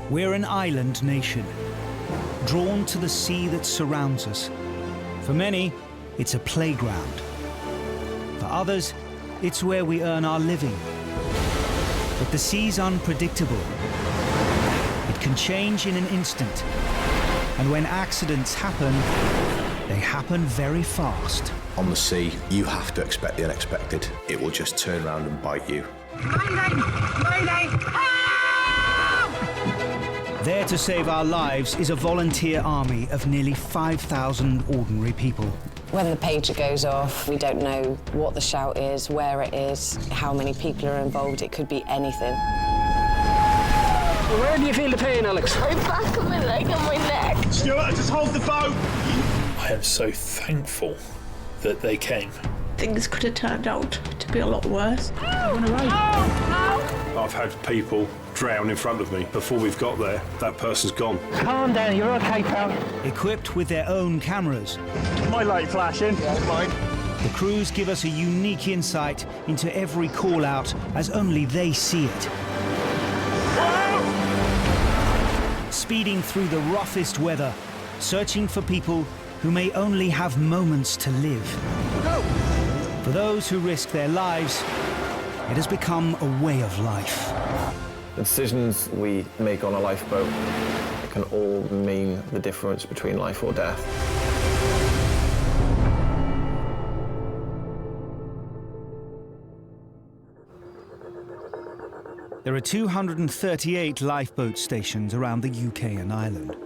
We're an island nation, drawn to the sea that surrounds us. For many, it's a playground. For others, it's where we earn our living. But the sea's unpredictable. It can change in an instant. And when accidents happen, they happen very fast. On the sea, you have to expect the unexpected. It will just turn around and bite you. Mayday! Mayday! Help! There to save our lives is a volunteer army of nearly 5,000 ordinary people. When the pager goes off, we don't know what the shout is, where it is, how many people are involved. It could be anything. Where do you feel the pain, Alex? My back of my leg and my neck. Stuart, just hold the boat! I am so thankful that they came. Things could have turned out to be a lot worse. I've had people drown in front of me. Before we've got there, that person's gone. Calm down, you're okay, pal. Equipped with their own cameras, My light flashing. Yeah, mine. the crews give us a unique insight into every call-out as only they see it. Speeding through the roughest weather, searching for people who may only have moments to live. For those who risk their lives, it has become a way of life. The decisions we make on a lifeboat can all mean the difference between life or death. There are 238 lifeboat stations around the UK and Ireland.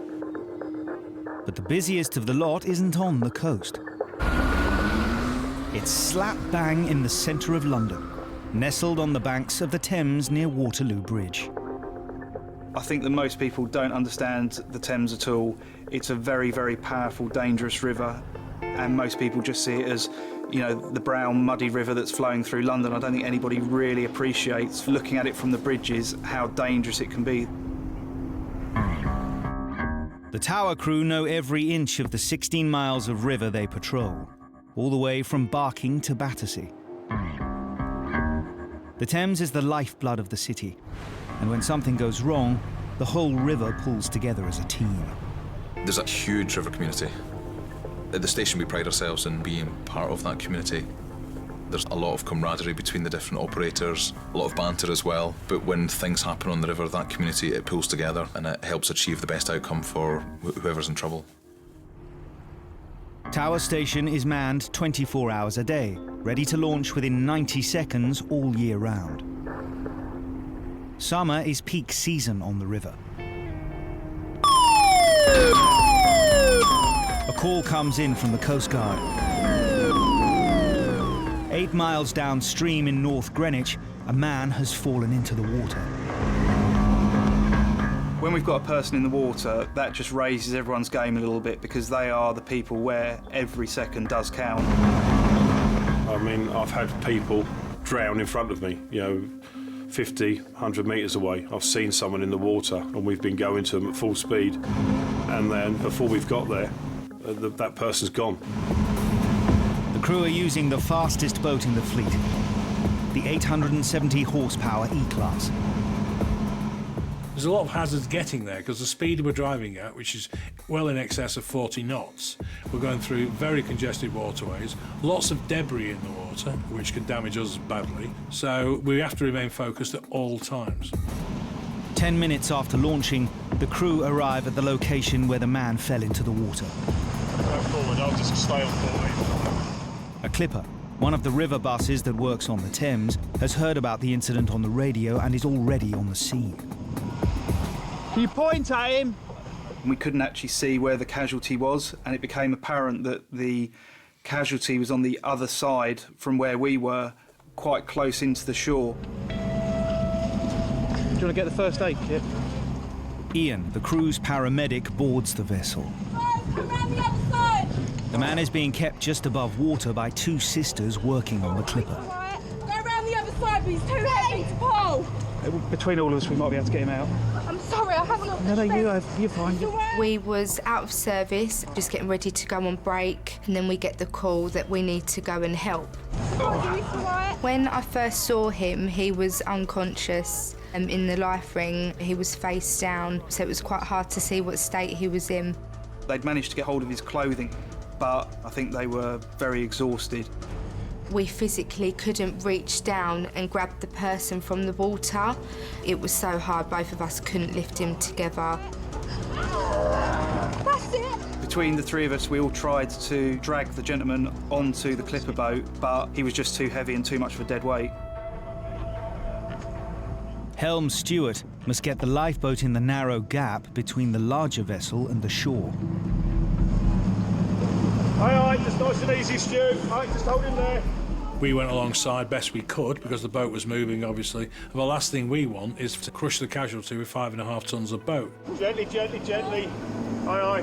But the busiest of the lot isn't on the coast. It's slap bang in the centre of London, nestled on the banks of the Thames near Waterloo Bridge. I think that most people don't understand the Thames at all. It's a very, very powerful, dangerous river, and most people just see it as, you know, the brown, muddy river that's flowing through London. I don't think anybody really appreciates, looking at it from the bridges, how dangerous it can be. The tower crew know every inch of the 16 miles of river they patrol, all the way from Barking to Battersea. The Thames is the lifeblood of the city, and when something goes wrong, the whole river pulls together as a team. There's a huge river community. At the station, we pride ourselves in being part of that community. There's a lot of camaraderie between the different operators, a lot of banter as well. But when things happen on the river, that community, it pulls together and it helps achieve the best outcome for whoever's in trouble. Tower Station is manned 24 hours a day, ready to launch within 90 seconds all year round. Summer is peak season on the river. A call comes in from the Coast Guard. 8 miles downstream in North Greenwich, a man has fallen into the water. When we've got a person in the water, that just raises everyone's game a little bit, because they are the people where every second does count. I mean, I've had people drown in front of me, you know, 50, 100 metres away. I've seen someone in the water and we've been going to them at full speed. And then before we've got there, that person's gone. The crew are using the fastest boat in the fleet, the 870 horsepower E-Class. There's a lot of hazards getting there because the speed we're driving at, which is well in excess of 40 knots, we're going through very congested waterways, lots of debris in the water, which can damage us badly. So we have to remain focused at all times. 10 minutes after launching, the crew arrive at the location where the man fell into the water. Go forward, I'll just stay on forward. A clipper, one of the river buses that works on the Thames, has heard about the incident on the radio and is already on the scene. Can you point at him? We couldn't actually see where the casualty was, and it became apparent that the casualty was on the other side from where we were, quite close into the shore. Do you want to get the first aid kit? Ian, the crew's paramedic, boards the vessel. Come round the other side. The man is being kept just above water by two sisters working on the clipper. Right. Go round the other side, but he's too heavy to pull. Between all of us, we might be able to get him out. I'm sorry, I haven't got No, you're fine. We was out of service, just getting ready to go on break, and then we get the call that we need to go and help. Oh, you all right? When I first saw him, he was unconscious. In the life ring, he was face down, so it was quite hard to see what state he was in. They'd managed to get hold of his clothing, but I think they were very exhausted. We physically couldn't reach down and grab the person from the water. It was so hard, both of us couldn't lift him together. That's it! Between the three of us, we all tried to drag the gentleman onto the clipper boat, but he was just too heavy and too much of a dead weight. Helm Stewart must get the lifeboat in the narrow gap between the larger vessel and the shore. Aye, just nice and easy, Stu. Aye, just hold him there. We went alongside best we could because the boat was moving, obviously. And the last thing we want is to crush the casualty with 5.5 tons of boat. Gently, gently, gently. Aye, aye.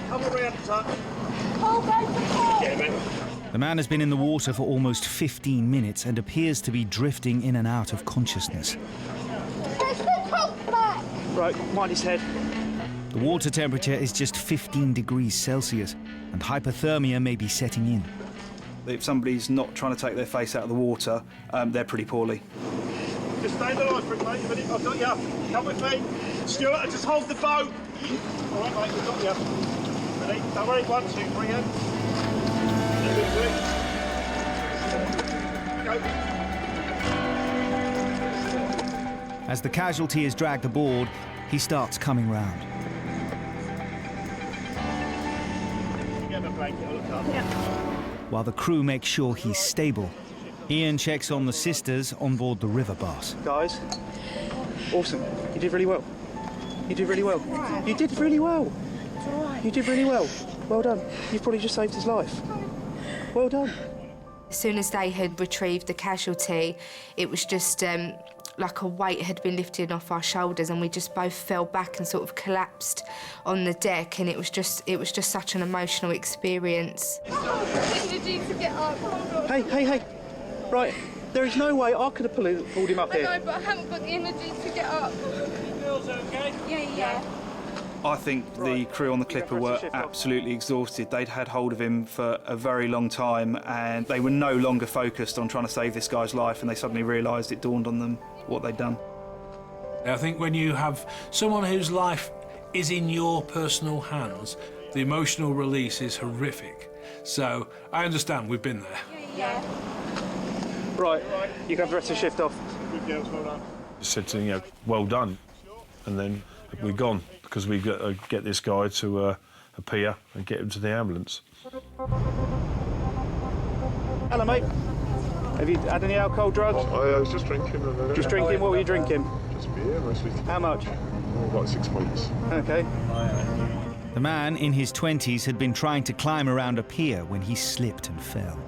Come around, touch. Paul, go for Paul! Yeah, mate. The man has been in the water for almost 15 minutes and appears to be drifting in and out of consciousness. Let's put Paul back! Right, mind his head. The water temperature is just 15 degrees Celsius, and hypothermia may be setting in. If somebody's not trying to take their face out of the water, they're pretty poorly. Just stay in the line for a minute. I've got you. Come with me. Stuart, just hold the boat. All right, mate, we've got you. Ready? Don't worry. 1, 2, 3, in. Go. As the casualty is dragged aboard, he starts coming round. Get the blanket, I'll look up. Yeah. While the crew makes sure he's stable, Ian checks on the sisters on board the River Bus. Guys, awesome. You did really well. You did really well. You did really well. You did really well. Well done. You've probably just saved his life. Well done. As soon as they had retrieved the casualty, it was just like a weight had been lifted off our shoulders, and we just both fell back and sort of collapsed on the deck, and it was just such an emotional experience. Energy to get up. Hey. Right, there is no way I could have pulled him up here. I know, but I haven't got the energy to get up. Girls okay? Yeah. I think the crew on the Clipper were absolutely exhausted. They'd had hold of him for a very long time, and they were no longer focused on trying to save this guy's life, and they suddenly realised, it dawned on them what they'd done. I think when you have someone whose life is in your personal hands, the emotional release is horrific. So I understand, we've been there. Yeah. Right, you can have the rest of the shift off. Good girls, well done. Said to them, well done, and then we're gone because we've got to get this guy to a pier and get him to the ambulance. Hello, mate. Have you had any alcohol, drugs? I was just drinking. Just drinking? What were you drinking? Just beer, mostly. How much? About 6 pints. Okay. The man in his 20s had been trying to climb around a pier when he slipped and fell.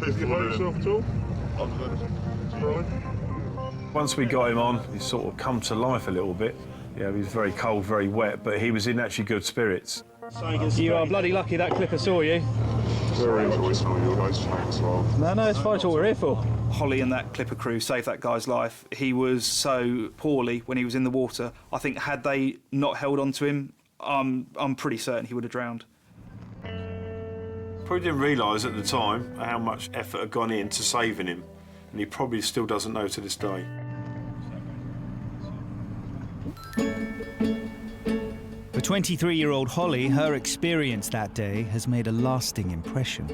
Did you hurt yourself at all? Once we got him on, he sort of come to life a little bit. Yeah, he was very cold, very wet, but he was in actually good spirits. You are bloody lucky that Clipper saw you. Very enjoyable, you guys. Thanks, well. No, it's fine. It's what we're here for. Holly and that Clipper crew saved that guy's life. He was so poorly when he was in the water. I think had they not held on to him, I'm pretty certain he would have drowned. Probably didn't realise at the time how much effort had gone into saving him, and he probably still doesn't know to this day. For 23-year-old Holly, her experience that day has made a lasting impression.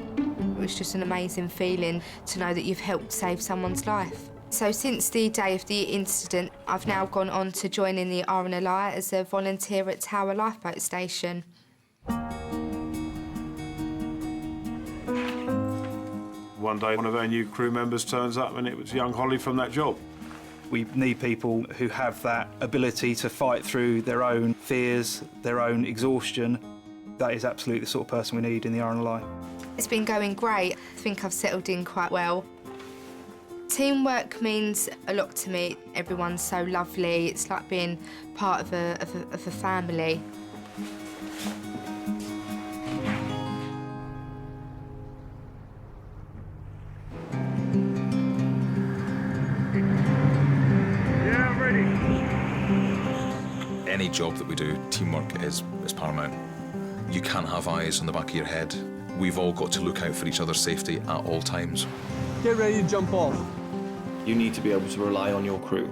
It was just an amazing feeling to know that you've helped save someone's life. So since the day of the incident, I've now gone on to join in the RNLI as a volunteer at Tower Lifeboat Station. One day, one of our new crew members turns up and it was young Holly from that job. We need people who have that ability to fight through their own fears, their own exhaustion. That is absolutely the sort of person we need in the RNLI. It's been going great. I think I've settled in quite well. Teamwork means a lot to me. Everyone's so lovely. It's like being part of a family. any job that we do, teamwork is paramount. You can't have eyes on the back of your head. We've all got to look out for each other's safety at all times. Get ready to jump off. You need to be able to rely on your crew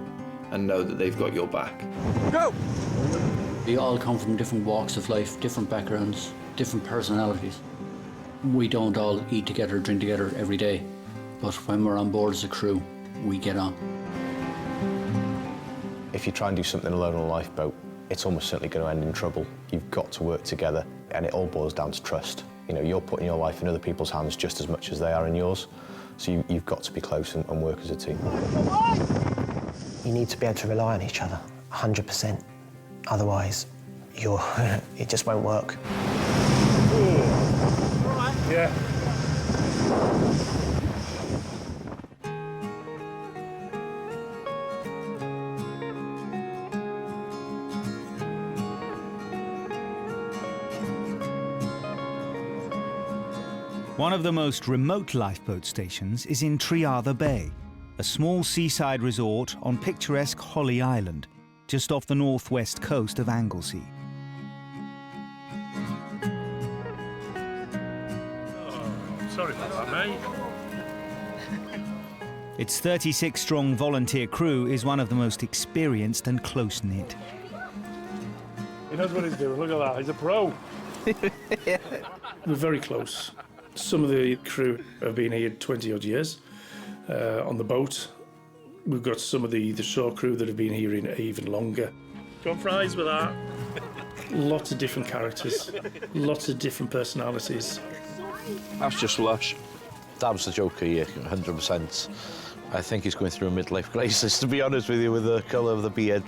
and know that they've got your back. Go! We all come from different walks of life, different backgrounds, different personalities. We don't all eat together, drink together every day, but when we're on board as a crew, we get on. If you try and do something alone on a lifeboat, it's almost certainly going to end in trouble. You've got to work together, and it all boils down to trust. You know, you're putting your life in other people's hands just as much as they are in yours, so you've got to be close and work as a team. You need to be able to rely on each other, 100%. Otherwise, it just won't work. Yeah. One of the most remote lifeboat stations is in Trearddur Bay, a small seaside resort on picturesque Holly Island, just off the northwest coast of Anglesey. Sorry about that, mate. Its 36-strong volunteer crew is one of the most experienced and close-knit. He knows what he's doing. Look at that. He's a pro. We're very close. Some of the crew have been here 20-odd years on the boat. We've got some of the shore crew that have been here even longer. Got fries with that. Lots of different characters, lots of different personalities. That's just lush. Dab's the joker here, 100%. I think he's going through a midlife crisis, to be honest with you, with the colour of the beard.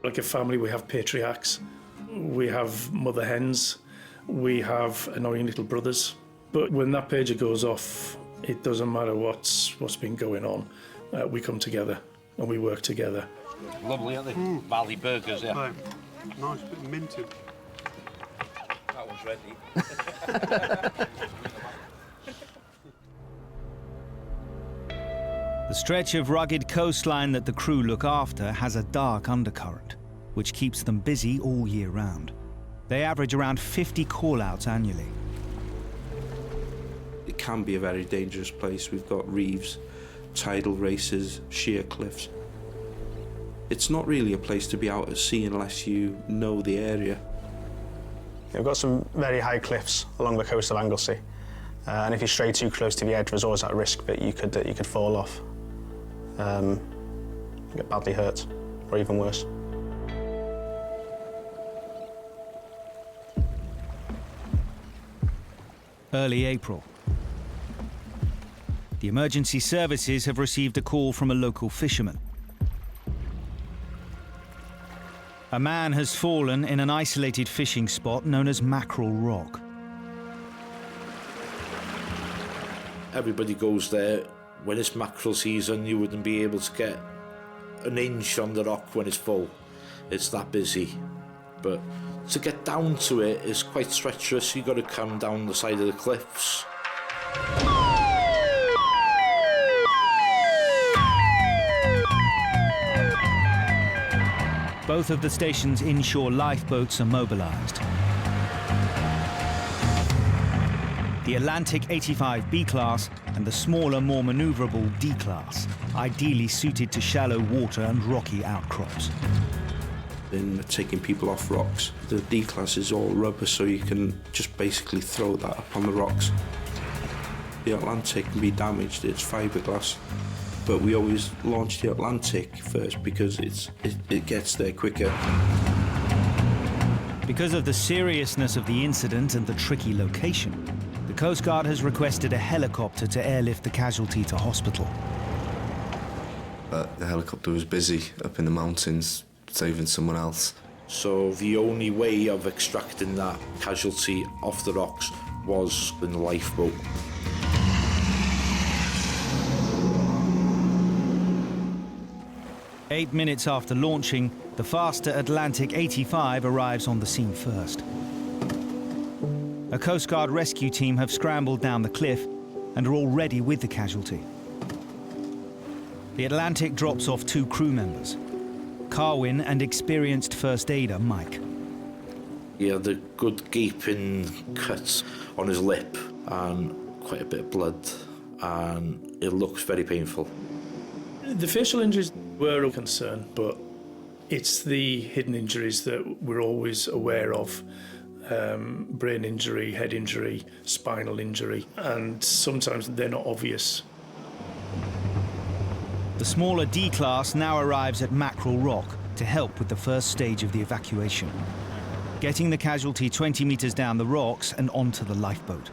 Like a family, we have patriarchs, we have mother hens, we have annoying little brothers. But when that pager goes off, it doesn't matter what's been going on. We come together and we work together. Lovely, aren't they? Valley burgers, yeah. Right. Nice bit of minted. That one's ready. The stretch of rugged coastline that the crew look after has a dark undercurrent, which keeps them busy all year round. They average around 50 call-outs annually. It can be a very dangerous place. We've got reefs, tidal races, sheer cliffs. It's not really a place to be out at sea unless you know the area. We've got some very high cliffs along the coast of Anglesey, and if you stray too close to the edge, there's always that risk that you could fall off, get badly hurt, or even worse. Early April. The emergency services have received a call from a local fisherman. A man has fallen in an isolated fishing spot known as Mackerel Rock. Everybody goes there. When it's mackerel season, you wouldn't be able to get an inch on the rock when it's full. It's that busy. But to get down to it is quite treacherous. You've got to come down the side of the cliffs. Both of the station's inshore lifeboats are mobilised. The Atlantic 85 B-class and the smaller, more manoeuvrable D-class, ideally suited to shallow water and rocky outcrops. In taking people off rocks, the D-class is all rubber, so you can just basically throw that up on the rocks. The Atlantic can be damaged, it's fiberglass. But we always launch the Atlantic first because it gets there quicker. Because of the seriousness of the incident and the tricky location, the Coast Guard has requested a helicopter to airlift the casualty to hospital. But the helicopter was busy up in the mountains, saving someone else. So the only way of extracting that casualty off the rocks was in the lifeboat. Eight minutes after launching, the faster Atlantic 85 arrives on the scene first. A Coast Guard rescue team have scrambled down the cliff and are already with the casualty. The Atlantic drops off 2 crew members. Carwyn and experienced first aider Mike. He had a good gaping cut on his lip and quite a bit of blood, and it looks very painful. The facial injuries were a concern, but it's the hidden injuries that we're always aware of. Brain injury, head injury, spinal injury, and sometimes they're not obvious. The smaller D-class now arrives at Mackerel Rock to help with the first stage of the evacuation, getting the casualty 20 metres down the rocks and onto the lifeboat.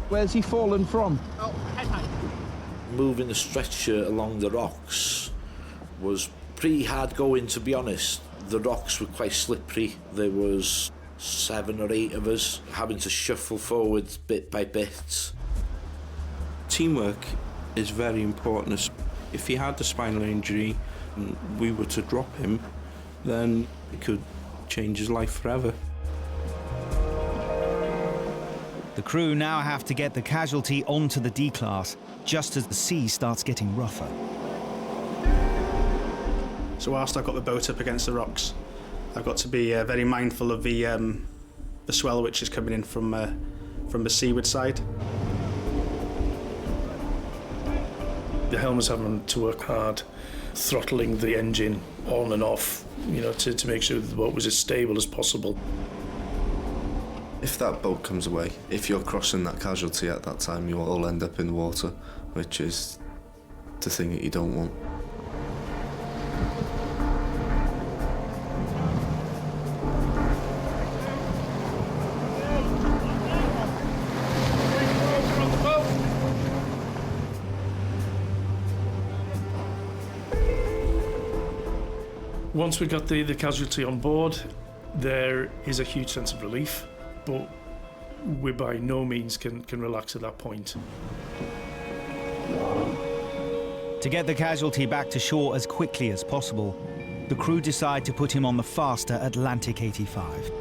Where's he fallen from? Moving the stretcher along the rocks was pretty hard going, to be honest. The rocks were quite slippery. There was 7 or 8 of us having to shuffle forward bit by bit. Teamwork is very important. If he had a spinal injury and we were to drop him, then it could change his life forever. The crew now have to get the casualty onto the D-class just as the sea starts getting rougher. So whilst I've got the boat up against the rocks, I've got to be very mindful of the swell which is coming in from the seaward side. The helm's having to work hard, throttling the engine on and off, you know, to make sure that the boat was as stable as possible. If that boat comes away, if you're crossing that casualty at that time, you will all end up in the water, which is the thing that you don't want. Once we got the casualty on board, there is a huge sense of relief, but we by no means can relax at that point. To get the casualty back to shore as quickly as possible, the crew decide to put him on the faster Atlantic 85.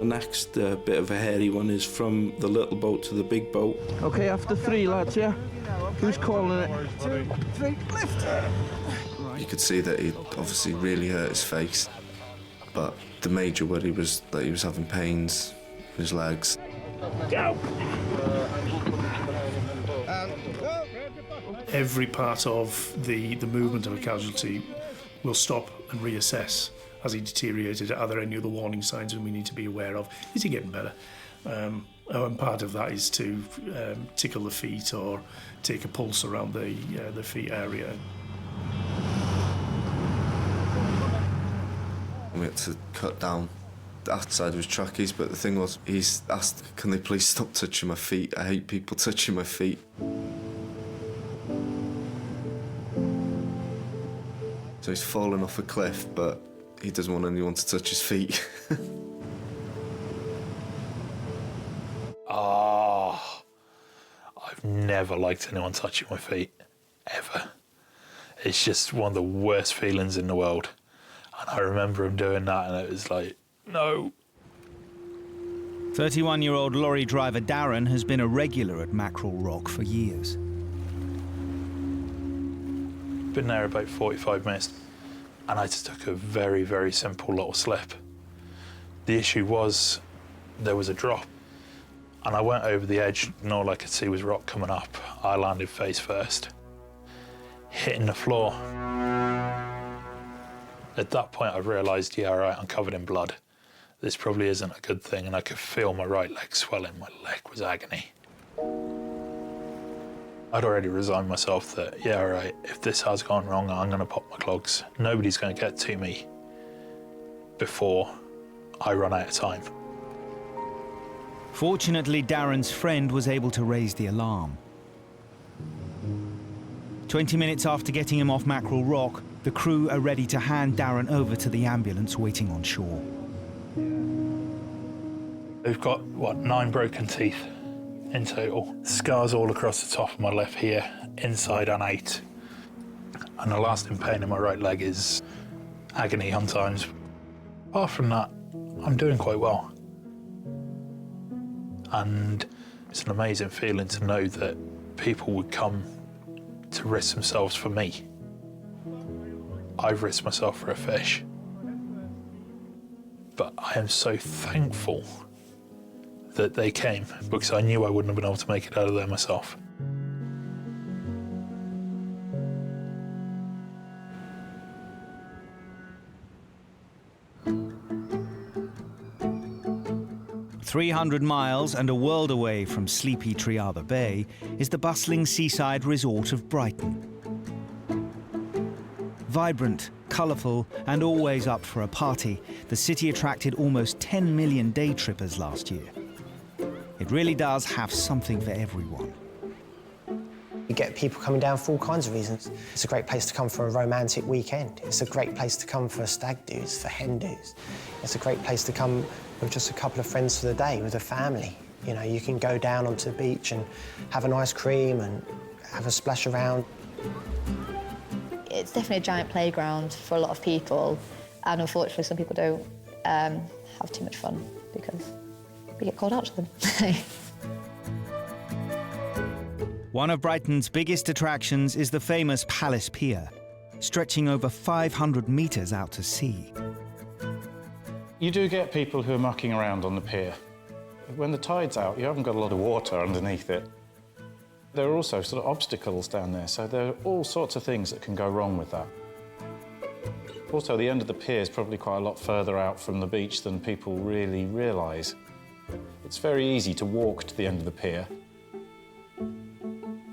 The next bit of a hairy one is from the little boat to the big boat. Okay, after 3, lads, yeah? Who's calling it? 2, 3, lift! You could see that he obviously really hurt his face, but the major worry was that he was having pains in his legs. Go! Every part of the movement of a casualty will stop and reassess as he deteriorated. Are there any other warning signs that we need to be aware of? Is he getting better? And part of that is to tickle the feet or take a pulse around the feet area. We had to cut down that side of his trackies, but the thing was, he's asked, can they please stop touching my feet? I hate people touching my feet. So he's fallen off a cliff, but he doesn't want anyone to touch his feet. I've never liked anyone touching my feet, ever. It's just one of the worst feelings in the world. And I remember him doing that, and it was like, no. 31-year-old lorry driver Darren has been a regular at Mackerel Rock for years. Been there about 45 minutes, and I just took a very, very simple little slip. The issue was there was a drop, and I went over the edge, and all I could see was rock coming up. I landed face first, hitting the floor. At that point, I realised, yeah, all right, I'm covered in blood. This probably isn't a good thing, and I could feel my right leg swelling. My leg was agony. I'd already resigned myself that, yeah, all right, if this has gone wrong, I'm going to pop my clogs. Nobody's going to get to me before I run out of time. Fortunately, Darren's friend was able to raise the alarm. 20 minutes after getting him off Mackerel Rock, the crew are ready to hand Darren over to the ambulance waiting on shore. We've got, 9 broken teeth in total. Scars all across the top of my left here, inside and out. And the lasting pain in my right leg is agony sometimes. Apart from that, I'm doing quite well. And it's an amazing feeling to know that people would come to risk themselves for me. I've risked myself for a fish. But I am so thankful that they came, because I knew I wouldn't have been able to make it out of there myself. "300 miles and a world away from sleepy Trearddur Bay is the bustling seaside resort of Brighton. Vibrant, colourful and always up for a party, the city attracted almost 10 million day trippers last year. It really does have something for everyone. You get people coming down for all kinds of reasons. It's a great place to come for a romantic weekend. It's a great place to come for stag do's, for hen do's. It's a great place to come with just a couple of friends for the day, with a family. You know, you can go down onto the beach and have an ice cream and have a splash around. It's definitely a giant playground for a lot of people, and unfortunately some people don't have too much fun because we get called out to them. One of Brighton's biggest attractions is the famous Palace Pier, stretching over 500 metres out to sea. You do get people who are mucking around on the pier. When the tide's out, you haven't got a lot of water underneath it. There are also sort of obstacles down there, so there are all sorts of things that can go wrong with that. Also, the end of the pier is probably quite a lot further out from the beach than people really realise. It's very easy to walk to the end of the pier.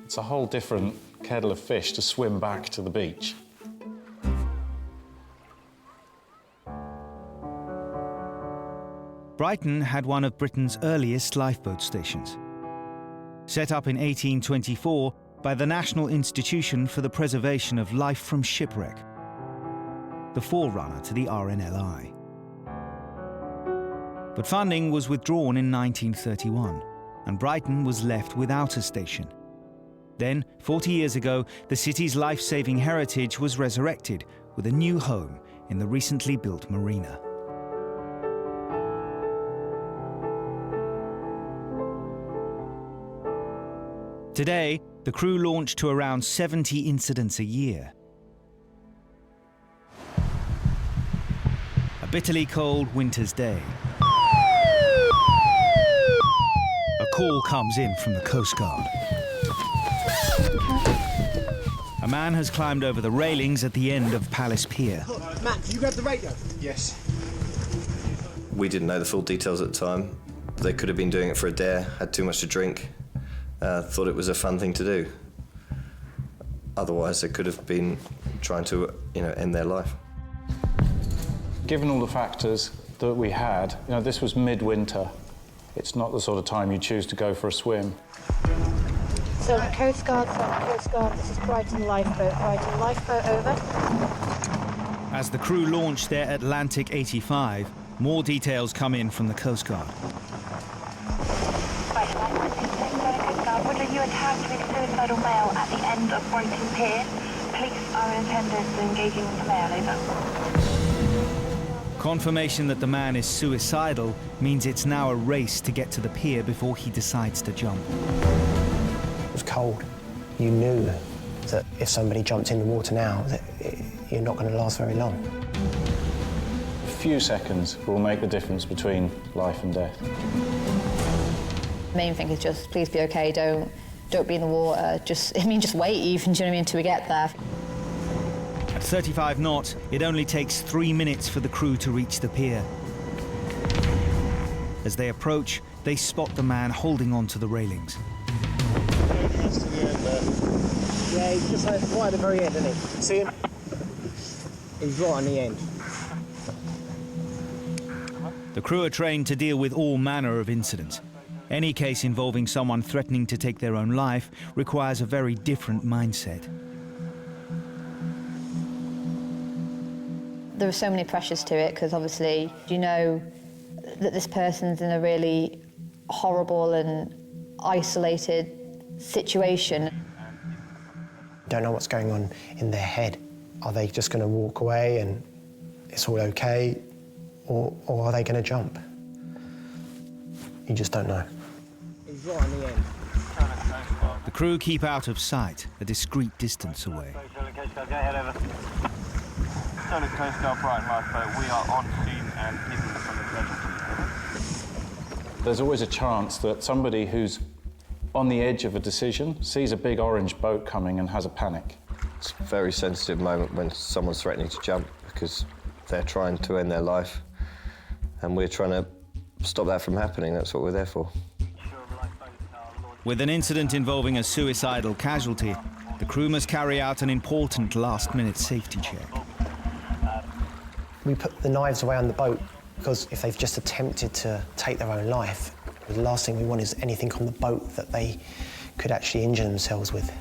It's a whole different kettle of fish to swim back to the beach. Brighton had one of Britain's earliest lifeboat stations. Set up in 1824 by the National Institution for the Preservation of Life from Shipwreck, the forerunner to the RNLI. But funding was withdrawn in 1931, and Brighton was left without a station. Then, 40 years ago, the city's life-saving heritage was resurrected with a new home in the recently built marina. Today, the crew launched to around 70 incidents a year. A bitterly cold winter's day. A call comes in from the Coast Guard. A man has climbed over the railings at the end of Palace Pier. Matt, you grab the radio? Yes. We didn't know the full details at the time. They could have been doing it for a dare, had too much to drink. Thought it was a fun thing to do. Otherwise, they could have been trying to, end their life. Given all the factors that we had, this was midwinter. It's not the sort of time you choose to go for a swim. So, Coast Guard, this is Brighton Lifeboat. Brighton Lifeboat, over. As the crew launched their Atlantic 85, more details come in from the Coast Guard. Roger, you attacked with suicidal male at the end of Brighton Pier. Police are in attendance engaging with the male, over. Confirmation that the man is suicidal means it's now a race to get to the pier before he decides to jump. It was cold. You knew that if somebody jumped in the water now, that you're not going to last very long. A few seconds will make the difference between life and death. The main thing is just please be okay, don't be in the water, just wait even, do you know what I mean, until we get there. At 35 knots, it only takes 3 minutes for the crew to reach the pier. As they approach, they spot the man holding on to the railings. Yeah, he's just right at the very end, isn't he? See him? He's right on the end. The crew are trained to deal with all manner of incidents. Any case involving someone threatening to take their own life requires a very different mindset. There are so many pressures to it, because obviously you know that this person's in a really horrible and isolated situation. Don't know what's going on in their head. Are they just going to walk away and it's all okay, or are they going to jump? You just don't know. He's right on the end. The crew keep out of sight, a discreet distance away. Lieutenant Coast Guard Brighton Lifeboat. We are on scene and hidden from the casualty. There's always a chance that somebody who's on the edge of a decision sees a big orange boat coming and has a panic. It's a very sensitive moment when someone's threatening to jump because they're trying to end their life and we're trying to stop that from happening. That's what we're there for. With an incident involving a suicidal casualty, the crew must carry out an important last-minute safety check. We put the knives away on the boat because if they've just attempted to take their own life, the last thing we want is anything on the boat that they could actually injure themselves with.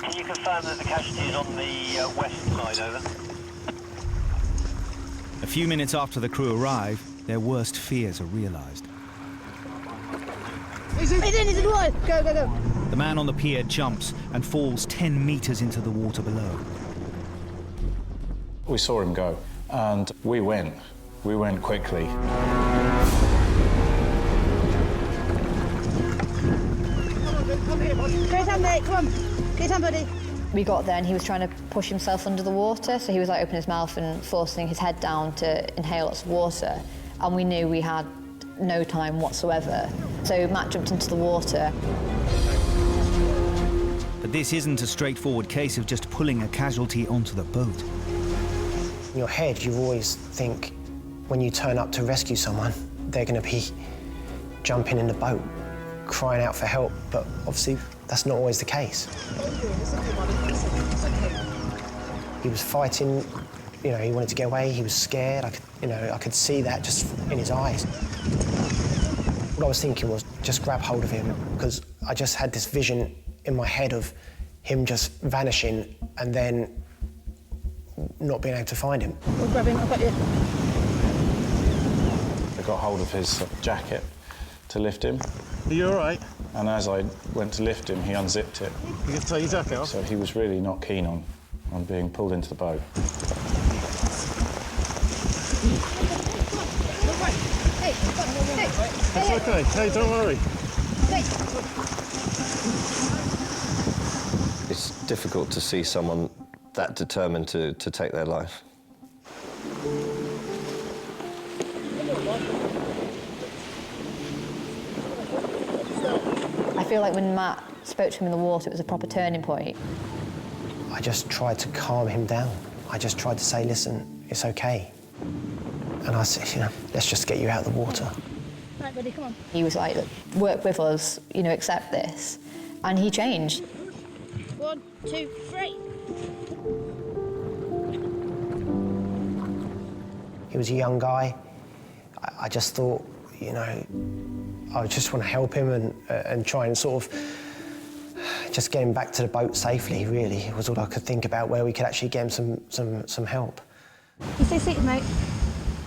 Can you confirm that the casualty is on the west side, over? A few minutes after the crew arrive, their worst fears are realised. He's in the water! Go, go, go! The man on the pier jumps and falls 10 metres into the water below. We saw him go, and we went. We went quickly. Come here, bud. Go down, mate, come on. Get down, buddy. We got there and he was trying to push himself under the water, so he was like opening his mouth and forcing his head down to inhale lots of water, and we knew we had no time whatsoever. So Matt jumped into the water. But this isn't a straightforward case of just pulling a casualty onto the boat. In your head, you always think when you turn up to rescue someone, they're going to be jumping in the boat, crying out for help, but obviously that's not always the case. He was fighting, you know, he wanted to get away, he was scared, I could see that just in his eyes. What I was thinking was just grab hold of him, because I just had this vision in my head of him just vanishing and then not being able to find him. We'll grab him, I've got you. I got hold of his jacket to lift him. Are you all right? And as I went to lift him, he unzipped it. You can take your jacket off? So he was really not keen on being pulled into the boat. It's okay. Hey, don't worry. It's difficult to see someone that determined to take their life. I feel like when Matt spoke to him in the water, it was a proper turning point. I just tried to calm him down. I just tried to say, listen, it's okay. And I said, you know, let's just get you out of the water. Right, buddy, come on. He was like, look, work with us, you know, accept this. And he changed. 1, 2, 3. He was a young guy. I just thought, you know, I just want to help him and try and sort of just get him back to the boat safely, really. It was all I could think about, where we could actually get him some help. You stay seated, mate.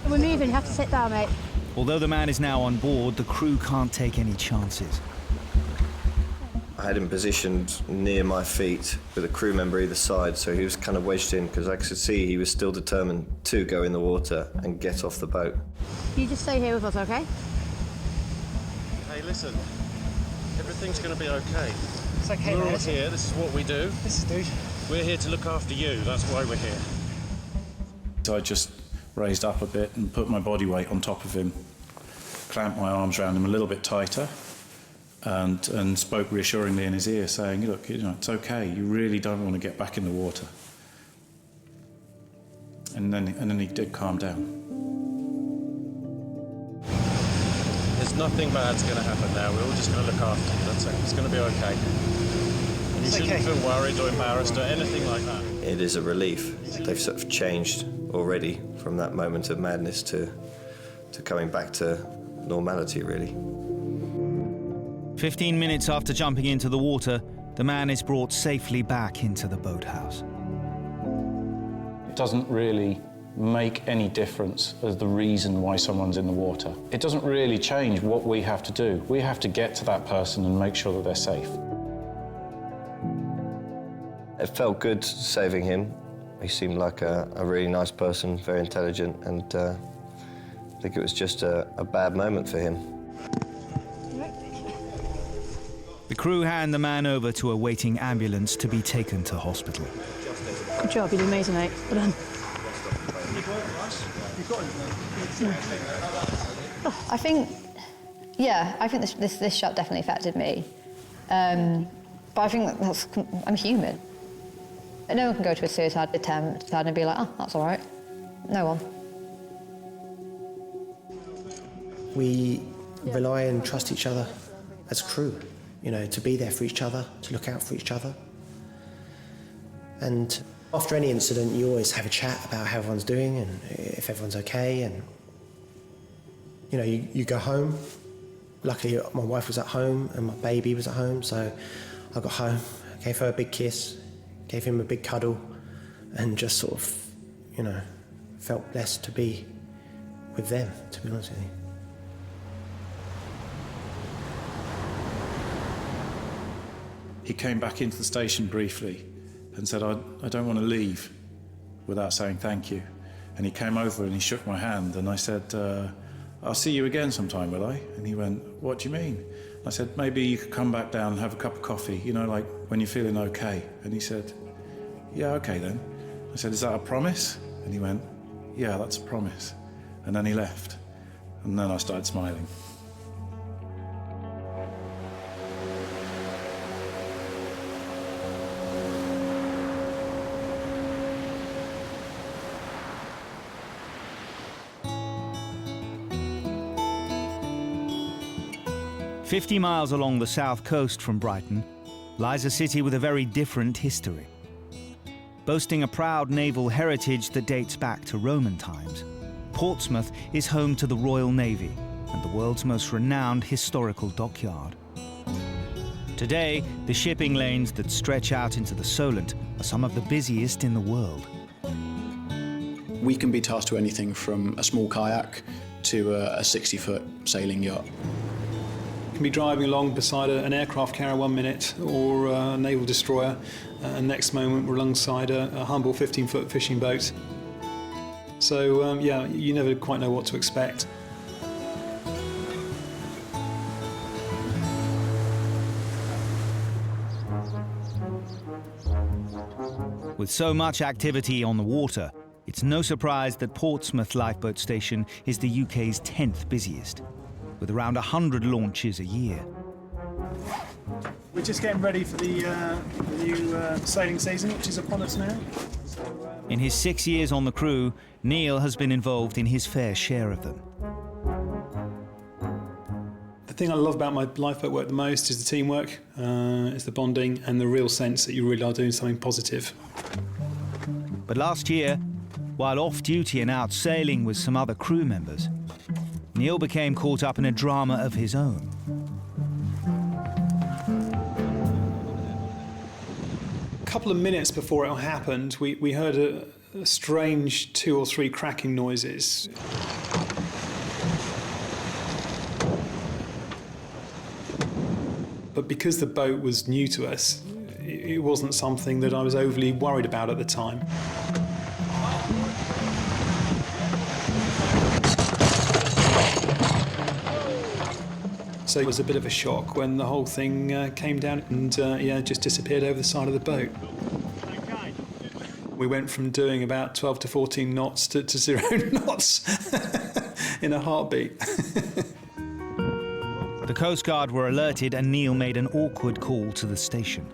We're moving, you have to sit down, mate. Although the man is now on board, the crew can't take any chances. I had him positioned near my feet with a crew member either side, so he was kind of wedged in because I could see he was still determined to go in the water and get off the boat. You just stay here with us, OK? Hey, listen. Everything's going to be OK. It's OK, We're all mate. here. This is what we do. This is dude. We're here to look after you. That's why we're here. So I just raised up a bit and put my body weight on top of him, clamped my arms around him a little bit tighter, and spoke reassuringly in his ear, saying, look, you know, it's okay, you really don't want to get back in the water. And then he did calm down. There's nothing bad's going to happen now. We're all just going to look after you. That's it. It's going to be OK. You shouldn't feel worried or embarrassed or anything like that. It is a relief. They've sort of changed already from that moment of madness to coming back to normality, really. 15 minutes after jumping into the water, the man is brought safely back into the boathouse. It doesn't really make any difference as the reason why someone's in the water. It doesn't really change what we have to do. We have to get to that person and make sure that they're safe. It felt good saving him. He seemed like a really nice person, very intelligent, and I think it was just a bad moment for him. The crew hand the man over to a waiting ambulance to be taken to hospital. Good job, you did amazing, mate. Well done. I think this shot definitely affected me. But I think I'm human. No one can go to a suicide attempt and be like, oh, that's all right. No one. We rely and trust each other as a crew, you know, to be there for each other, to look out for each other. And after any incident, you always have a chat about how everyone's doing and if everyone's okay. And, you know, you go home. Luckily, my wife was at home and my baby was at home, so I got home, gave her a big kiss, gave him a big cuddle, and just sort of, you know, felt blessed to be with them, to be honest with you. He came back into the station briefly and said, I don't want to leave without saying thank you. And he came over and he shook my hand and I said, I'll see you again sometime, will I? And he went, what do you mean? I said, maybe you could come back down and have a cup of coffee, you know, like when you're feeling okay. And he said, yeah, okay then. I said, is that a promise? And he went, yeah, that's a promise. And then he left. And then I started smiling. "50 miles along the south coast from Brighton lies a city with a very different history. Boasting a proud naval heritage that dates back to Roman times, Portsmouth is home to the Royal Navy and the world's most renowned historical dockyard. Today, the shipping lanes that stretch out into the Solent are some of the busiest in the world. We can be tasked to anything from a small kayak to a 60-foot sailing yacht. Can be driving along beside an aircraft carrier 1 minute or a naval destroyer, and next moment we're alongside a humble 15-foot fishing boat. So yeah, you never quite know what to expect. With so much activity on the water, it's no surprise that Portsmouth Lifeboat Station is the UK's 10th busiest, with around 100 launches a year. We're just getting ready for the new sailing season, which is upon us now. In his 6 years on the crew, Neil has been involved in his fair share of them. The thing I love about my lifeboat work the most is the teamwork, it's the bonding and the real sense that you really are doing something positive. But last year, while off duty and out sailing with some other crew members, Neil became caught up in a drama of his own. A couple of minutes before it all happened, we heard a strange 2 or 3 cracking noises. But because the boat was new to us, it wasn't something that I was overly worried about at the time. So it was a bit of a shock when the whole thing came down and yeah, just disappeared over the side of the boat. We went from doing about 12 to 14 knots to 0 knots in a heartbeat. The Coast Guard were alerted and Neil made an awkward call to the station.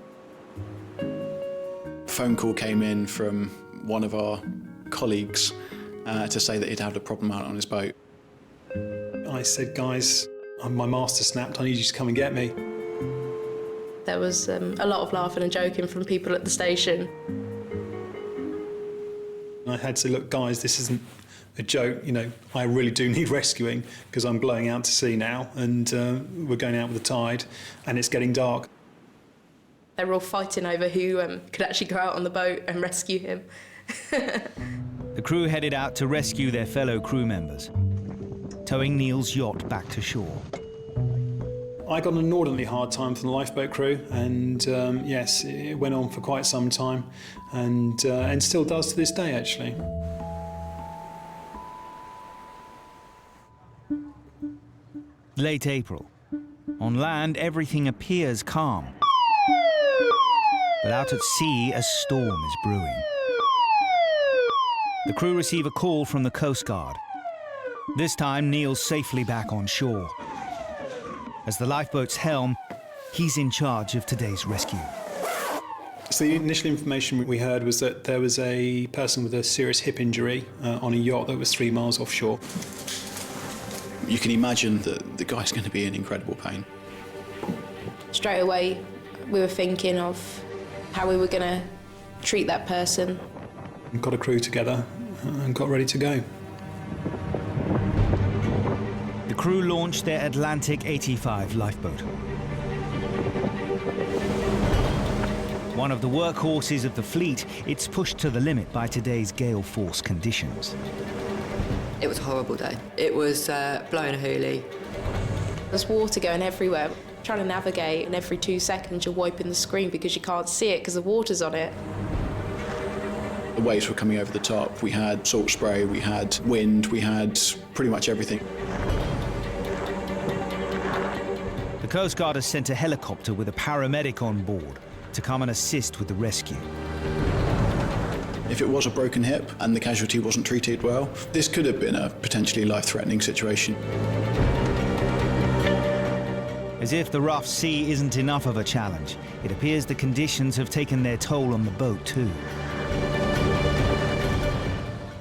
A phone call came in from one of our colleagues to say that he'd had a problem out on his boat. I said, guys, my master snapped, I need you to come and get me. There was a lot of laughing and joking from people at the station. I had to say, look, guys, this isn't a joke, you know, I really do need rescuing because I'm blowing out to sea now and we're going out with the tide and it's getting dark. They were all fighting over who could actually go out on the boat and rescue him. The crew headed out to rescue their fellow crew members, towing Neil's yacht back to shore. I got an inordinately hard time from the lifeboat crew, and yes, it went on for quite some time, and still does to this day, actually. Late April. On land, everything appears calm. But out at sea, a storm is brewing. The crew receive a call from the Coast Guard. This time, Neil's safely back on shore. As the lifeboat's helm, he's in charge of today's rescue. So the initial information we heard was that there was a person with a serious hip injury on a yacht that was 3 miles offshore. You can imagine that the guy's going to be in incredible pain. Straight away, we were thinking of how we were going to treat that person. Got a crew together and got ready to go. The crew launched their Atlantic 85 lifeboat. One of the workhorses of the fleet, it's pushed to the limit by today's gale force conditions. It was a horrible day. It was blowing a hoolie. There's water going everywhere. Trying to navigate, and every 2 seconds you're wiping the screen because you can't see it because the water's on it. The waves were coming over the top. We had salt spray, we had wind, we had pretty much everything. The Coast Guard has sent a helicopter with a paramedic on board to come and assist with the rescue. If it was a broken hip and the casualty wasn't treated well, this could have been a potentially life-threatening situation. As if the rough sea isn't enough of a challenge, it appears the conditions have taken their toll on the boat too.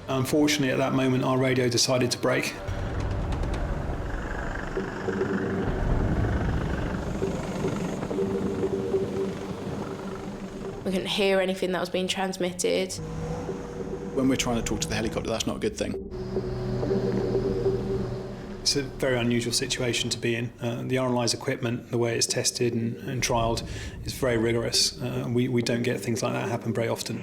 Unfortunately, at that moment, our radio decided to break. We couldn't hear anything that was being transmitted. When we're trying to talk to the helicopter, that's not a good thing. It's a very unusual situation to be in. The RNLI's equipment, the way it's tested and trialled, is very rigorous. We don't get things like that happen very often.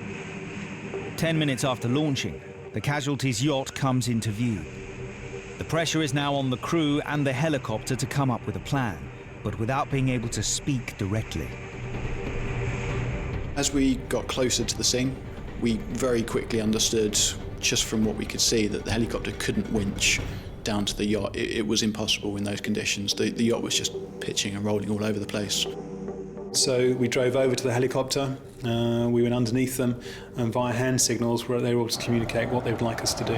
10 minutes after launching, the casualty's yacht comes into view. The pressure is now on the crew and the helicopter to come up with a plan, but without being able to speak directly. As we got closer to the scene, we very quickly understood, just from what we could see, that the helicopter couldn't winch down to the yacht. It was impossible in those conditions. The yacht was just pitching and rolling all over the place. So we drove over to the helicopter, we went underneath them, and via hand signals where they were able to communicate what they would like us to do.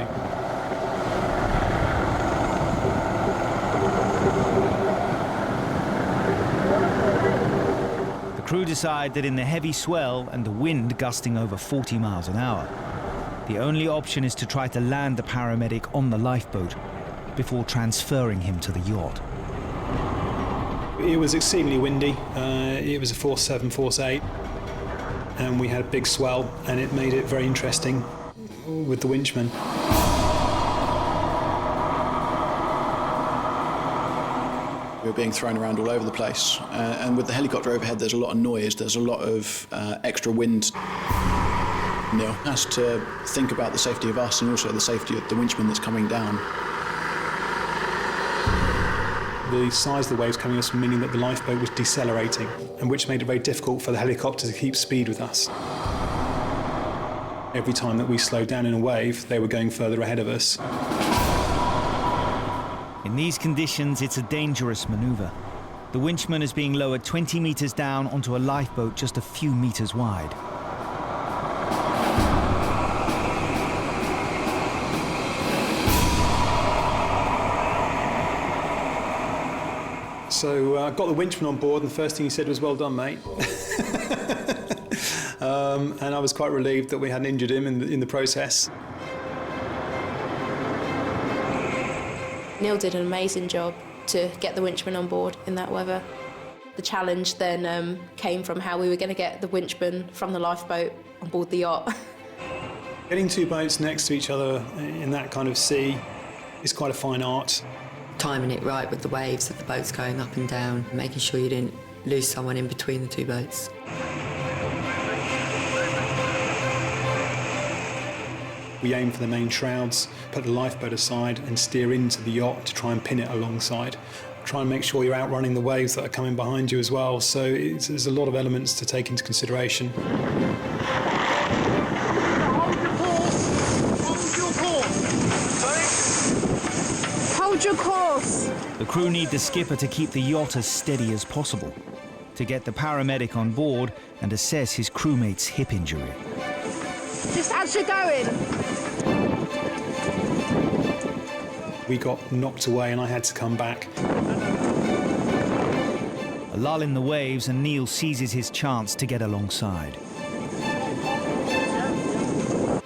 The crew decide that in the heavy swell and the wind gusting over 40 miles an hour, the only option is to try to land the paramedic on the lifeboat before transferring him to the yacht. It was exceedingly windy. It was a force 7, force 8, and we had a big swell, and it made it very interesting with the winchman. We were being thrown around all over the place, and with the helicopter overhead, there's a lot of noise, there's a lot of extra wind. Neil has to think about the safety of us and also the safety of the winchman that's coming down. The size of the waves coming at us, meaning that the lifeboat was decelerating, and which made it very difficult for the helicopter to keep speed with us. Every time that we slowed down in a wave, they were going further ahead of us. In these conditions, it's a dangerous maneuver. The winchman is being lowered 20 meters down onto a lifeboat just a few meters wide. So I got the winchman on board, and the first thing he said was, "Well done, mate." And I was quite relieved that we hadn't injured him in the process. Neil did an amazing job to get the winchman on board in that weather. The challenge then came from how we were going to get the winchman from the lifeboat on board the yacht. Getting two boats next to each other in that kind of sea is quite a fine art. Timing it right with the waves of the boats going up and down, making sure you didn't lose someone in between the two boats. We aim for the main shrouds, put the lifeboat aside and steer into the yacht to try and pin it alongside. Try and make sure you're outrunning the waves that are coming behind you as well, so there's a lot of elements to take into consideration. Hold your course. The crew need the skipper to keep the yacht as steady as possible, to get the paramedic on board and assess his crewmate's hip injury. Just as you're going. We got knocked away and I had to come back. A lull in the waves and Neil seizes his chance to get alongside.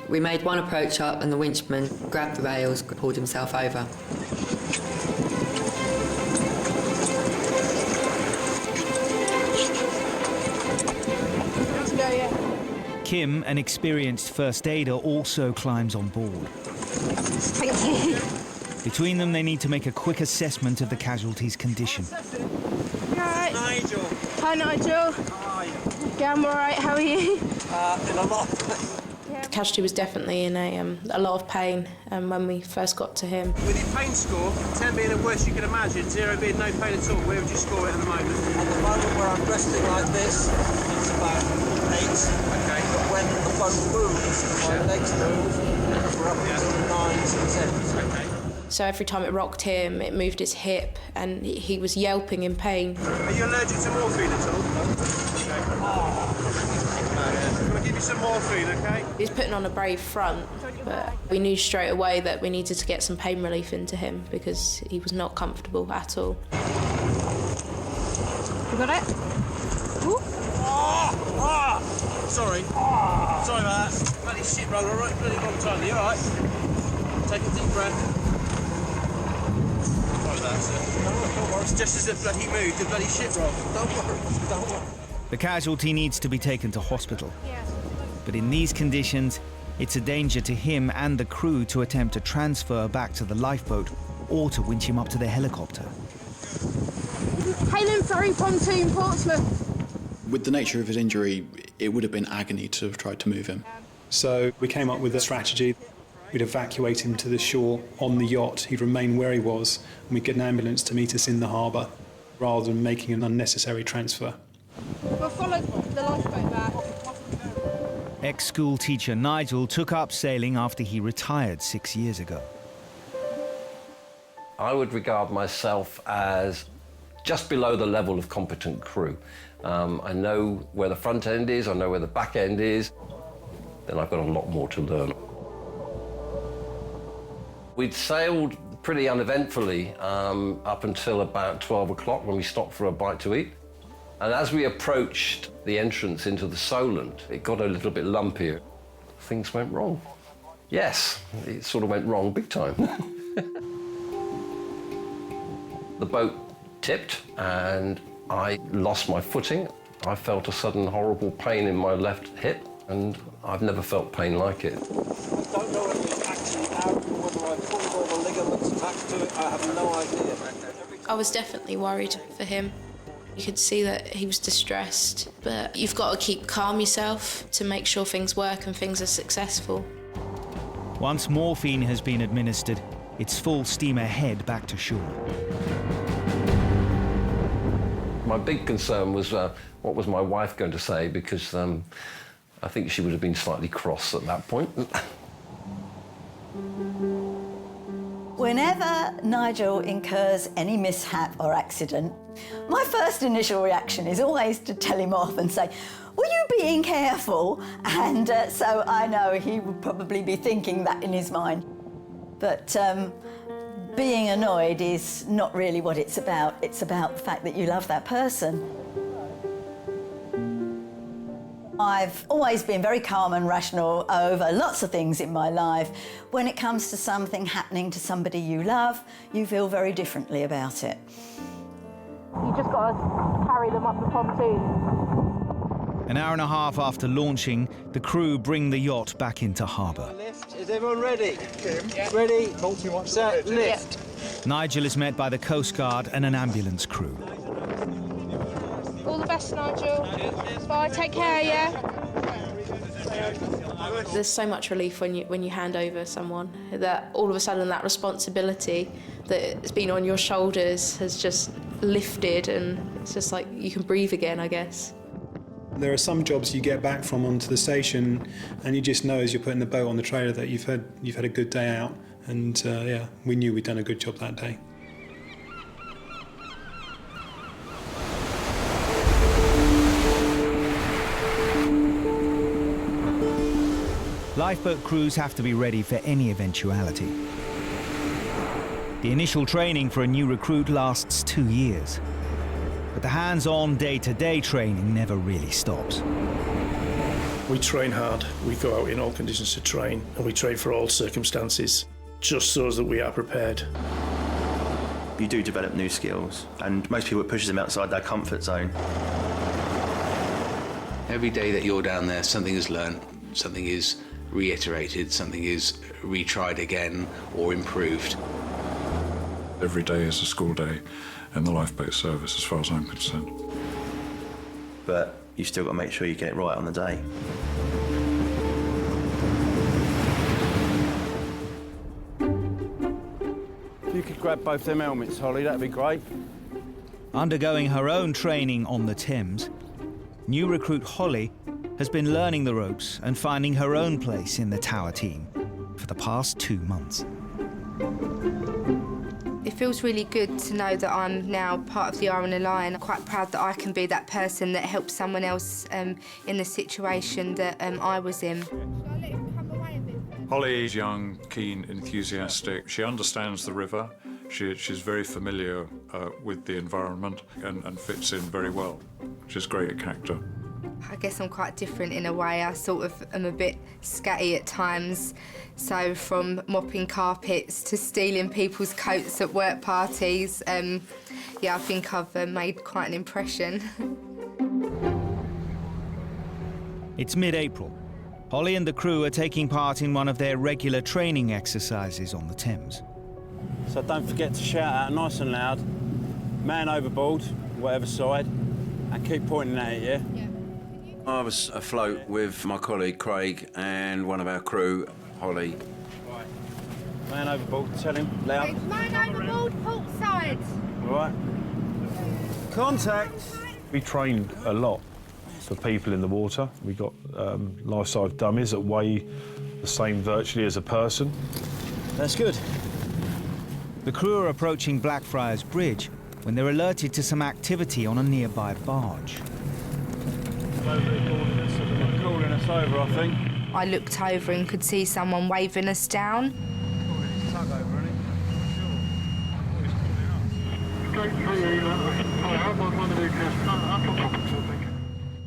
We made one approach up and the winchman grabbed the rails, pulled himself over. Kim, an experienced first aider, also climbs on board. Thank you. Between them, they need to make a quick assessment of the casualty's condition. You alright? Nigel. Hi, Nigel. Hi. Yeah, I'm alright. How are you? In a lot. The casualty was definitely in a lot of pain when we first got to him. With your pain score, 10 being the worst you can imagine, 0 being no pain at all, where would you score it at the moment? At the moment where I'm resting like this, it's about 8. Okay. But when the boat moves, my legs move, we're up into the 9s and 10s. Okay. So every time it rocked him, it moved his hip and he was yelping in pain. Are you allergic to morphine at all? I'm going to give you some morphine, okay? He was putting on a brave front, but we knew straight away that we needed to get some pain relief into him because he was not comfortable at all. You got it? Ooh. Sorry. Sorry about that. Bloody shit roller, right? Bloody long time. Are you alright? Take a deep breath. Sorry about that, sir. Don't worry. It's just as the bloody moved, the bloody shit roll. Don't worry. Don't worry. The casualty needs to be taken to hospital. But in these conditions, it's a danger to him and the crew to attempt to transfer back to the lifeboat or to winch him up to the helicopter. Hailing ferry pontoon, Portsmouth. With the nature of his injury, it would have been agony to have tried to move him. So we came up with a strategy. We'd evacuate him to the shore on the yacht. He'd remain where he was, and we'd get an ambulance to meet us in the harbour, rather than making an unnecessary transfer. We'll follow the lifeboat back. Ex-school teacher Nigel took up sailing after he retired 6 years ago. I would regard myself as just below the level of competent crew. I know where the front end is, I know where the back end is, then I've got a lot more to learn. We'd sailed pretty uneventfully up until about 12 o'clock when we stopped for a bite to eat. And as we approached the entrance into the Solent, it got a little bit lumpier. Things went wrong. Yes, it sort of went wrong big time. The boat tipped and I lost my footing. I felt a sudden horrible pain in my left hip and I've never felt pain like it. I don't know if it's actually out, whether I pulled all the ligaments attached to it, I have no idea. I was definitely worried for him. You could see that he was distressed, but you've got to keep calm yourself to make sure things work and things are successful. Once morphine has been administered, it's full steam ahead back to shore. My big concern was what was my wife going to say, because I think she would have been slightly cross at that point. Whenever Nigel incurs any mishap or accident, my first initial reaction is always to tell him off and say, "Were you being careful?" And so I know he would probably be thinking that in his mind. But being annoyed is not really what it's about. It's about the fact that you love that person. I've always been very calm and rational over lots of things in my life. When it comes to something happening to somebody you love, you feel very differently about it. You just got to carry them up the pontoon. An hour and a half after launching, the crew bring the yacht back into harbour. Is everyone ready? Yeah. Ready, set, lift. Nigel is met by the Coast Guard and an ambulance crew. All the best, Nigel. Bye, take care, yeah? There's so much relief when you hand over someone, that all of a sudden that responsibility that's been on your shoulders has just lifted, and it's just like you can breathe again, I guess. There are some jobs you get back from onto the station and you just know as you're putting the boat on the trailer that you've had a good day out, and yeah, we knew we'd done a good job that day. Lifeboat crews have to be ready for any eventuality. The initial training for a new recruit lasts 2 years, but the hands-on, day-to-day training never really stops. We train hard, we go out in all conditions to train, and we train for all circumstances, just so that we are prepared. You do develop new skills, and most people, it pushes them outside their comfort zone. Every day that you're down there, something is learned, something is reiterated, something is retried again or improved. Every day is a school day in the lifeboat service, as far as I'm concerned. But you still got to make sure you get it right on the day. If you could grab both them helmets, Holly, that'd be great. Undergoing her own training on the Thames, new recruit Holly has been learning the ropes and finding her own place in the tower team for the past 2 months. It feels really good to know that I'm now part of the RNLI, and I'm quite proud that I can be that person that helps someone else in the situation that I was in. Holly is young, keen, enthusiastic. She understands the river. She's very familiar with the environment and fits in very well. She's great at character. I guess I'm quite different in a way. I sort of am a bit scatty at times. So from mopping carpets to stealing people's coats at work parties, yeah, I think I've made quite an impression. It's mid-April. Holly and the crew are taking part in one of their regular training exercises on the Thames. So don't forget to shout out nice and loud, man overboard, whatever side, and keep pointing at it, yeah? I was afloat with my colleague Craig and one of our crew, Holly. Right. Man overboard, tell him, loud. Man overboard, port side. Right. Contact. We train a lot for people in the water. We've got life-size dummies that weigh the same virtually as a person. That's good. The crew are approaching Blackfriars Bridge when they're alerted to some activity on a nearby barge. Calling us over, I think. I looked over and could see someone waving us down.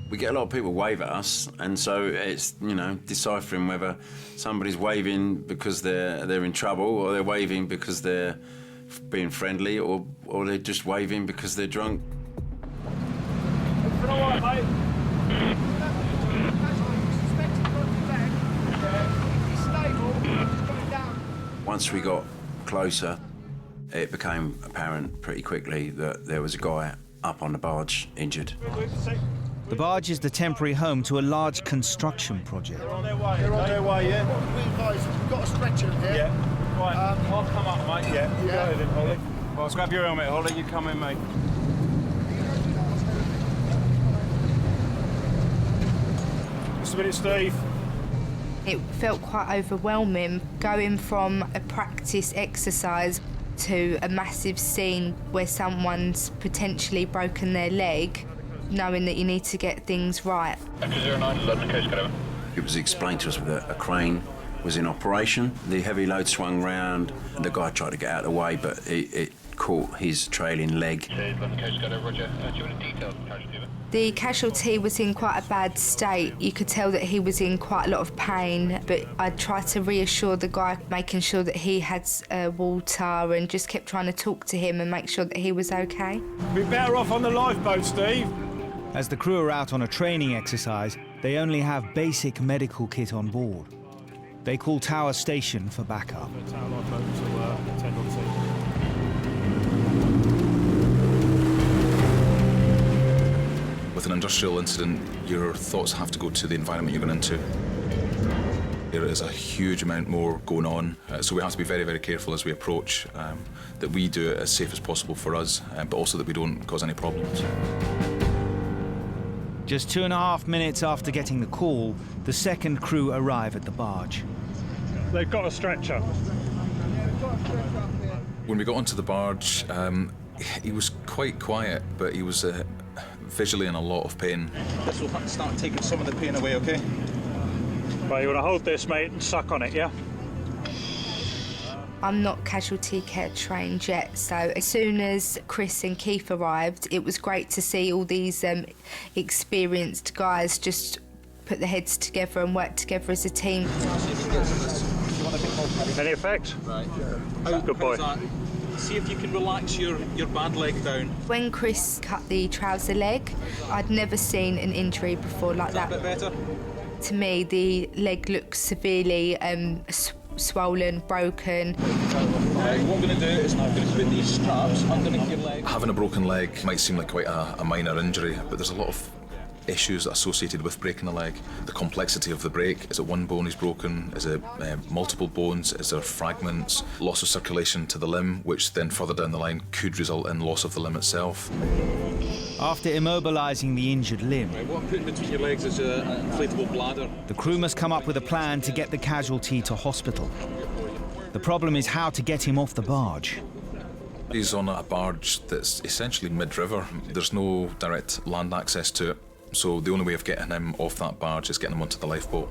We get a lot of people wave at us, and so it's, you know, deciphering whether somebody's waving because they're in trouble, or they're waving because they're being friendly, or they're just waving because they're drunk. All right, mate. Once we got closer, it became apparent pretty quickly that there was a guy up on the barge injured. The barge is the temporary home to a large construction project. They're on their way. They're on their way, yeah? We guys, we've got a stretcher here. Yeah. Right, I'll come up, mate. Yeah, you go ahead then, Holly. Well, let's grab your helmet, Holly. You come in, mate. Just a minute, Steve. It felt quite overwhelming, going from a practice exercise to a massive scene where someone's potentially broken their leg, knowing that you need to get things right. It was explained to us that a crane was in operation. The heavy load swung round, and the guy tried to get out of the way, but it caught his trailing leg. The casualty was in quite a bad state. You could tell that he was in quite a lot of pain, but I tried to reassure the guy, making sure that he had water, and just kept trying to talk to him and make sure that he was okay. Be better off on the lifeboat, Steve. As the crew are out on a training exercise, they only have basic medical kit on board. They call Tower Station for backup. With an industrial incident, your thoughts have to go to the environment you're going into. There is a huge amount more going on, so we have to be very, very careful as we approach, that we do it as safe as possible for us, but also that we don't cause any problems. Just 2.5 minutes after getting the call, the second crew arrive at the barge. They've got a stretcher. When we got onto the barge, he was quite quiet, but he was visually in a lot of pain. This will start taking some of the pain away, okay? Right, you want to hold this, mate, and suck on it, yeah? I'm not casualty care trained yet, so as soon as Chris and Keith arrived, it was great to see all these experienced guys just put their heads together and work together as a team. Any effect? Right. Good boy. See if you can relax your bad leg down. When Chris cut the trouser leg, I'd never seen an injury before like that. A bit better? To me, the leg looks severely swollen, broken. Right, what I'm going to do is I'm going to put these straps underneath your leg. Having a broken leg might seem like quite a minor injury, but there's a lot of issues associated with breaking a leg. The complexity of the break. Is it one bone is broken? Is it multiple bones? Is there fragments? Loss of circulation to the limb, which then further down the line could result in loss of the limb itself. After immobilising the injured limb, Right, what I'm putting between your legs is an inflatable bladder. the crew must come up with a plan to get the casualty to hospital. The problem is how to get him off the barge. He's on a barge that's essentially mid-river. There's no direct land access to it, so the only way of getting him off that barge is getting him onto the lifeboat.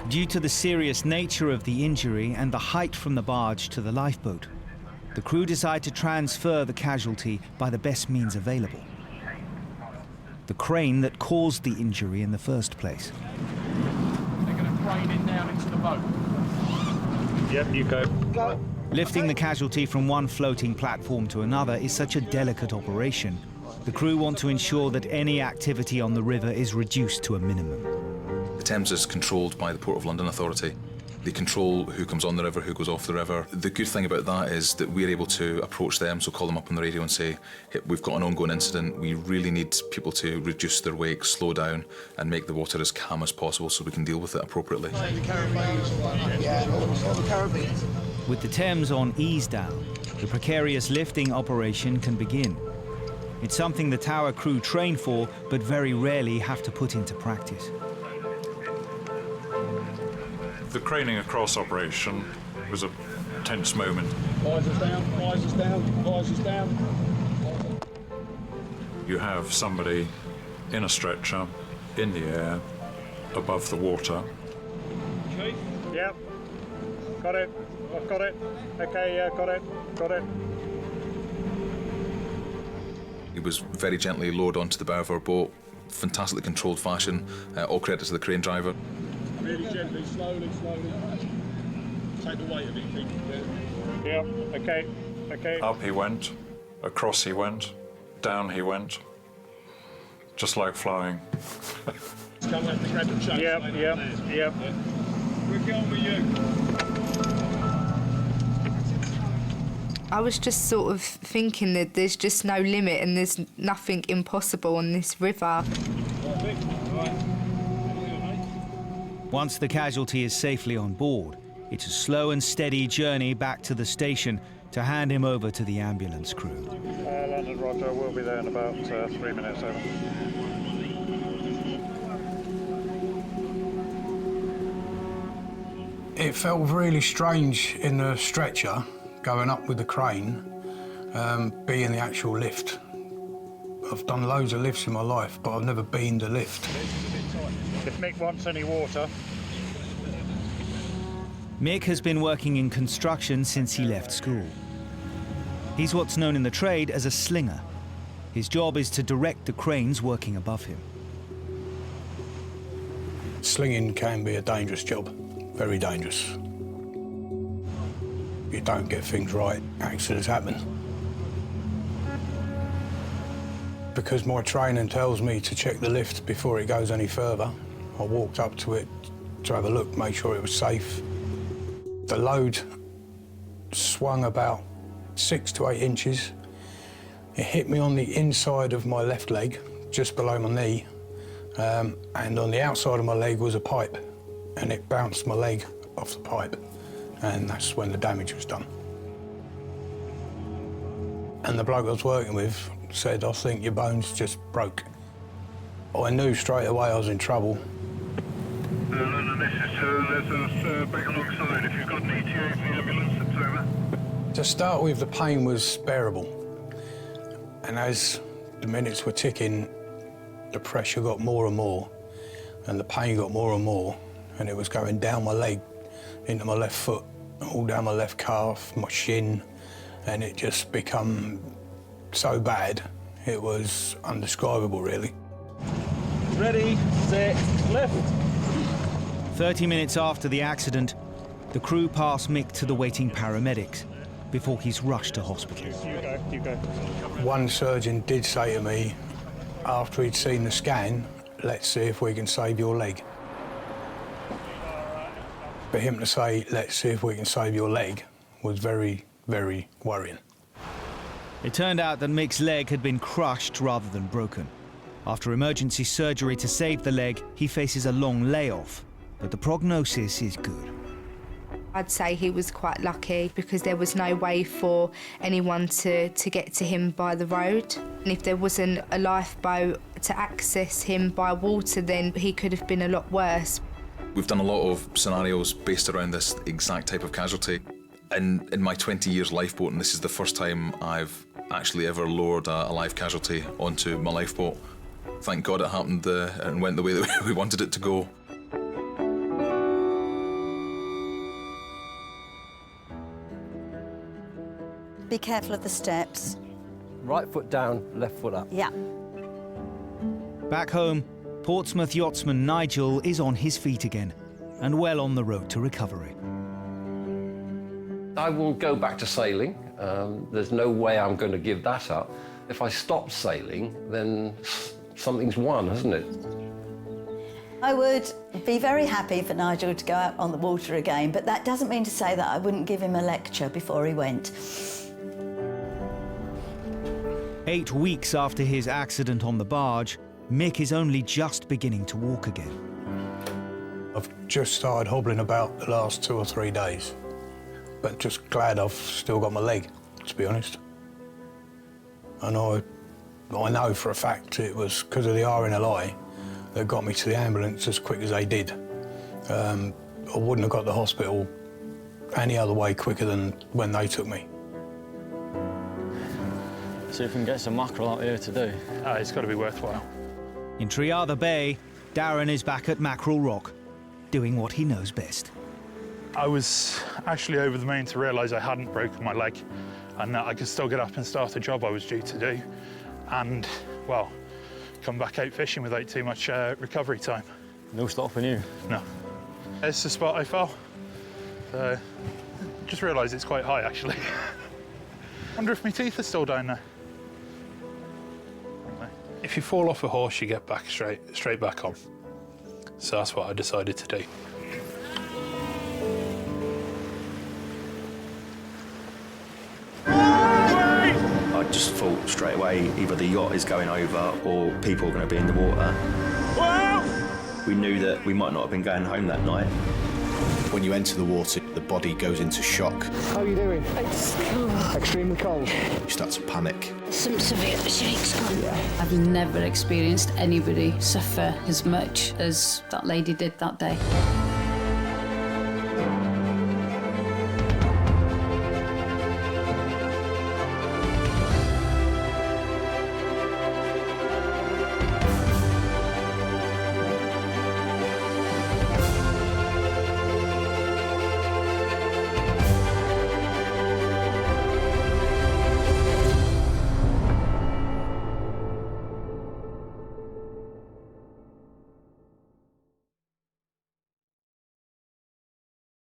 Due to the serious nature of the injury and the height from the barge to the lifeboat, the crew decide to transfer the casualty by the best means available. The crane that caused the injury in the first place. They're going to crane it down into the boat. Yep, you go. Go. Lifting the casualty from one floating platform to another is such a delicate operation. The crew want to ensure that any activity on the river is reduced to a minimum. The Thames is controlled by the Port of London Authority. They control who comes on the river, who goes off the river. The good thing about that is that we're able to approach them, so call them up on the radio and say, hey, we've got an ongoing incident, we really need people to reduce their wake, slow down, and make the water as calm as possible so we can deal with it appropriately. With the Thames on ease down, the precarious lifting operation can begin. It's something the tower crew train for, but very rarely have to put into practice. The craning across operation was a tense moment. Visors down, visors down, visors down. You have somebody in a stretcher, in the air, above the water. Chief? Yep. Got it. I've got it. Okay, yeah, got it. Got it. He was very gently lowered onto the bow of our boat, fantastically controlled fashion, all credit to the crane driver. Really gently, slowly, slowly. Take the weight of it, Keith. Yeah, okay, okay. Up he went, across he went, down he went, just like flying. It's come like the grab and chase. Yep. We're going with you. I was just sort of thinking that there's just no limit and there's nothing impossible on this river. Once the casualty is safely on board, it's a slow and steady journey back to the station to hand him over to the ambulance crew. London, Roger, we'll be there in about 3 minutes, over. It felt really strange in the stretcher, going up with the crane, being the actual lift. I've done loads of lifts in my life, but I've never been the lift. If Mick wants any water. Mick has been working in construction since he left school. He's what's known in the trade as a slinger. His job is to direct the cranes working above him. Slinging can be a dangerous job, very dangerous. If you don't get things right, accidents happen. Because my training tells me to check the lift before it goes any further, I walked up to it to have a look, make sure it was safe. The load swung about 6 to 8 inches. It hit me on the inside of my left leg, just below my knee, and on the outside of my leg was a pipe, and it bounced my leg off the pipe, and that's when the damage was done. And the bloke I was working with said, I think your bones just broke. I knew straight away I was in trouble. London, this is 2, there's a back alongside. If you've got an ETA for the ambulance, it's over. To start with, the pain was bearable. And as the minutes were ticking, the pressure got more and more, and the pain got more and more. and it was going down my leg, into my left foot, all down my left calf, my shin, and it just become so bad, it was undescribable, really. Ready, set, lift. 30 minutes after the accident, the crew pass Mick to the waiting paramedics before he's rushed to hospital. You go. One surgeon did say to me, after he'd seen the scan, let's see if we can save your leg. For him to say, let's see if we can save your leg, was very, very worrying. It turned out that Mick's leg had been crushed rather than broken. After emergency surgery to save the leg, he faces a long layoff, but the prognosis is good. I'd say he was quite lucky because there was no way for anyone to get to him by the road. And if there wasn't a lifeboat to access him by water, then he could have been a lot worse. We've done a lot of scenarios based around this exact type of casualty. And in my 20 years lifeboating, this is the first time I've actually ever lowered a live casualty onto my lifeboat. Thank God it happened and went the way that we wanted it to go. Be careful of the steps. Right foot down, left foot up. Yeah. Back home, Portsmouth yachtsman Nigel is on his feet again and well on the road to recovery. I will go back to sailing. There's no way I'm going to give that up. If I stop sailing, then something's won, hasn't it? I would be very happy for Nigel to go out on the water again, but that doesn't mean to say that I wouldn't give him a lecture before he went. 8 weeks after his accident on the barge, Mick is only just beginning to walk again. I've just started hobbling about the last 2 or 3 days, but just glad I've still got my leg, to be honest. And I know for a fact it was because of the RNLI that got me to the ambulance as quick as they did. I wouldn't have got to the hospital any other way quicker than when they took me. See if we can get some mackerel out here to do. It's got to be worthwhile. In Trearddur Bay, Darren is back at Mackerel Rock, doing what he knows best. I was actually over the main to realise I hadn't broken my leg and that I could still get up and start a job I was due to do and, well, come back out fishing without too much recovery time. No stopping you? No. It's the spot I fell. So, just realised it's quite high, actually. Wonder if my teeth are still down there. If you fall off a horse, you get back straight back on. So that's what I decided to do. I just thought straight away either the yacht is going over or people are going to be in the water. We knew that we might not have been going home that night. When you enter the water, the body goes into shock. How are you doing? It's extremely cold. You start to panic. Some severe shakes on. I've never experienced anybody suffer as much as that lady did that day.